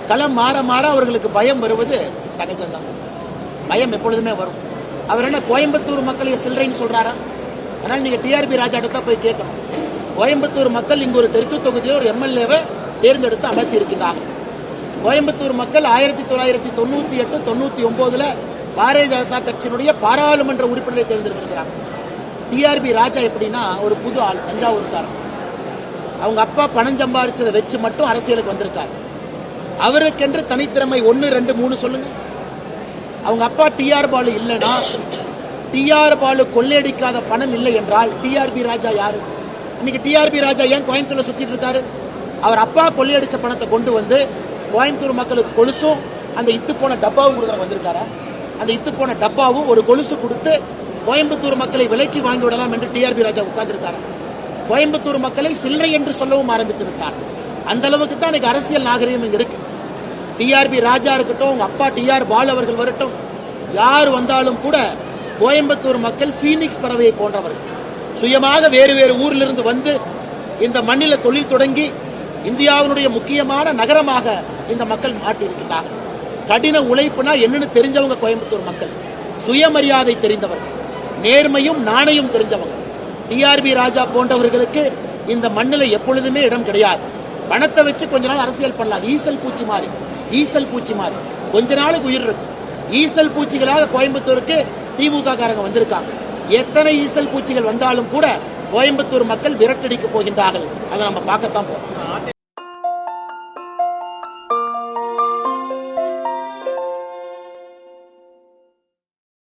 களம் மாற மாற அவர்களுக்கு பயம் வருவது சகஜம்தான். பயம் எப்பொழுதுமே வரும். அவர் என்ன கோயம்புத்தூர் மக்களை சில்லறைன்னு சொல்றாரா? அதனால நீங்க டிஆர்பி ராஜா தான் போய் கேட்கணும். கோயம்புத்தூர் மக்கள் இங்கு ஒரு தெற்கு தொகுதியில் ஒரு எம்எல்ஏவை தேர்ந்தெடுத்து அமர்த்தி இருக்கின்றார்கள். கோயம்புத்தூர் மக்கள் 1998, 99 பாரதிய ஜனதா கட்சியினுடைய பாராளுமன்ற உறுப்பினரை தேர்ந்தெடுத்திருக்கிறாங்க. டிஆர்பி ராஜா எப்படின்னா ஒரு புது ஆள், தஞ்சாவூர்காரன். அவங்க அப்பா பணம் சம்பாதிச்சதை வச்சு மட்டும் அரசியலுக்கு வந்திருக்காரு. அவருக்கென்று தனித்திறமை 1, 2, 3 சொல்லுங்க. அவங்க அப்பா டிஆர் பாலு இல்லைன்னா, டிஆர் பாலு கொள்ளையடிக்காத பணம் இல்லை என்றால் டிஆர்பி ராஜா யாரு? இன்னைக்கு டிஆர்பி ராஜா ஏன் கோயம்புத்தூர்ல சுத்திட்டு இருக்காரு? அவர் அப்பா கொள்ளையடிச்ச பணத்தை கொண்டு வந்து கோயம்புத்தூர் மக்களுக்கு கொலுசும் அந்த இத்து போன டப்பாவும் கொடுக்குற வந்திருக்காரா? அந்த இத்து போன டப்பாவும் ஒரு கொலுசு கொடுத்து கோயம்புத்தூர் மக்களை விலைக்கு வாங்கி விடலாம் என்று டிஆர்பி ராஜா உட்கார்ந்திருக்காரு. கோயம்புத்தூர் மக்களை சில்லறை என்று சொல்லவும் ஆரம்பித்து விட்டார். அந்த அளவுக்கு தான் இன்னைக்கு அரசியல் நாகரிகம் இருக்கு. டிஆர்பி ராஜா இருக்கட்டும், உங்க அப்பா டிஆர் பாலு அவர்கள் வரட்டும், யார் வந்தாலும் கூட கோயம்புத்தூர் மக்கள் பீனிக்ஸ் பறவையை போன்றவர்கள். சுயமாக வேறு வேறு ஊரிலிருந்து வந்து இந்த மண்ணில தொழில் தொடங்கி இந்தியாவினுடைய முக்கியமான நகரமாக இந்த மக்கள் மாட்டியிருக்கிறார்கள். கடின உழைப்புனா என்னன்னு தெரிஞ்சவங்க கோயம்புத்தூர் மக்கள், சுயமரியாதை தெரிந்தவர்கள், நேர்மையும் நாணயம் தெரிஞ்சவங்க. டிஆர்பி ராஜா போன்றவர்களுக்கு இந்த மண்ணில் எப்பொழுதுமே இடம் கிடையாது. பணத்தை வச்சு கொஞ்ச நாள் அரசியல் பண்ணலாம். ஈசல் பூச்சி மாறி கொஞ்ச நாளுக்கு உயிர் இருக்கும். ஈசல் பூச்சிகளாக கோயம்புத்தூருக்கு திமுக காரங்க வந்திருக்காங்க. எத்தனை ஈசல் பூச்சிகள் வந்தாலும் கூட கோயம்புத்தூர் மக்கள் விரட்டடிக்க போகின்றார்கள். அதை நம்ம பார்க்கத்தான் போறோம்.